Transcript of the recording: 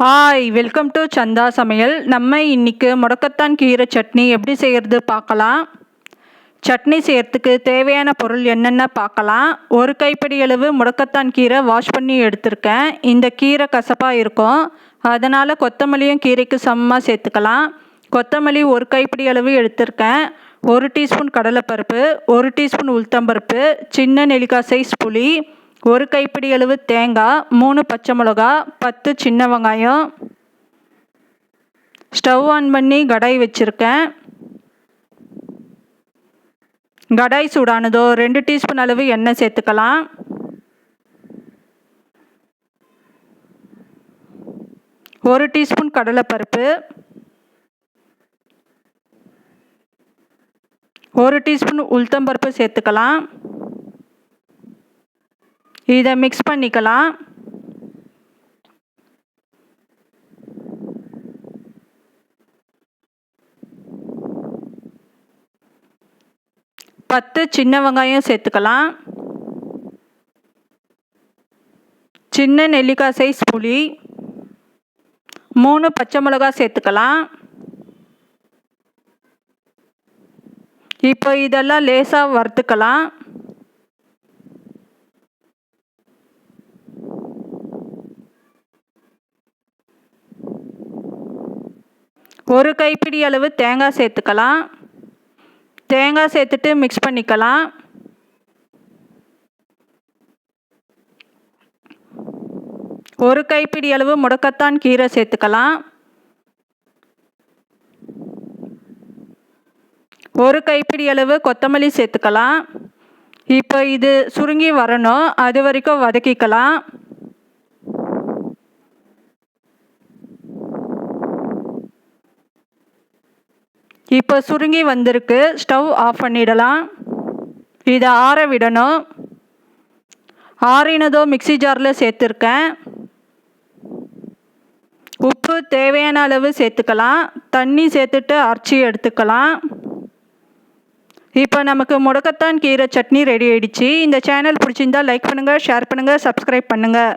Hi, welcome to சந்தா சமையல். நம்ம இன்னைக்கு முடக்கத்தான் கீரை சட்னி எப்படி செய்கிறது பார்க்கலாம். சட்னி செய்கிறதுக்கு தேவையான பொருள் என்னென்ன பார்க்கலாம். ஒரு கைப்பிடி அளவு முடக்கத்தான் கீரை வாஷ் பண்ணி எடுத்திருக்கேன். இந்த கீரை கசப்பாக இருக்கும், அதனால் கொத்தமல்லியும் கீரைக்கு சமமாக சேர்த்துக்கலாம். கொத்தமல்லி ஒரு கைப்பிடி அளவு எடுத்திருக்கேன். 1 டீஸ்பூன் கடலைப்பருப்பு, 1 டீஸ்பூன் உளுத்தம்பருப்பு, சின்ன நெல்லிக்காய் சைஸ் புளி, 1 கைப்பிடி அளவு தேங்காய், 3 பச்சை மிளகா, 10 சின்ன வெங்காயம். ஸ்டவ் ஆன் பண்ணி கடாய் வச்சுருக்கேன். கடாய் சூடானதோ 2 டீஸ்பூன் அளவு எண்ணெய் சேர்த்துக்கலாம். ஒரு டீஸ்பூன் கடலைப்பருப்பு, 1 டீஸ்பூன் உளுத்தம்பருப்பு சேர்த்துக்கலாம். இதை மிக்ஸ் பண்ணிக்கலாம். பத்து சின்ன வெங்காயம் சேர்த்துக்கலாம். சின்ன நெல்லிக்காய் சைஸ் புளி, 3 பச்சை மிளகாய் சேர்த்துக்கலாம். இப்போ இதெல்லாம் லேசாக வறுத்துக்கலாம். ஒரு கைப்பிடி அளவு தேங்காய் சேர்த்துக்கலாம். தேங்காய் சேர்த்துட்டு மிக்ஸ் பண்ணிக்கலாம். ஒரு கைப்பிடி அளவு முடக்கத்தான் கீரை சேர்த்துக்கலாம். ஒரு கைப்பிடி அளவு கொத்தமல்லி சேர்த்துக்கலாம். இப்போ இது சுருங்கி வரணும், அது வரைக்கும் வதக்கிக்கலாம். இப்போ சுருங்கி வந்திருக்கு, ஸ்டவ் ஆஃப் பண்ணிடலாம். இதை ஆற விடணும். ஆறினதோ மிக்ஸி ஜாரில் சேர்த்துருக்கேன். உப்பு தேவையான அளவு சேர்த்துக்கலாம். தண்ணி சேர்த்துட்டு அரைச்சி எடுத்துக்கலாம். இப்போ நமக்கு முடக்கத்தான் கீரை சட்னி ரெடி ஆயிடுச்சு. இந்த சேனல் பிடிச்சிருந்தால் லைக் பண்ணுங்கள், ஷேர் பண்ணுங்கள், சப்ஸ்கிரைப் பண்ணுங்கள்.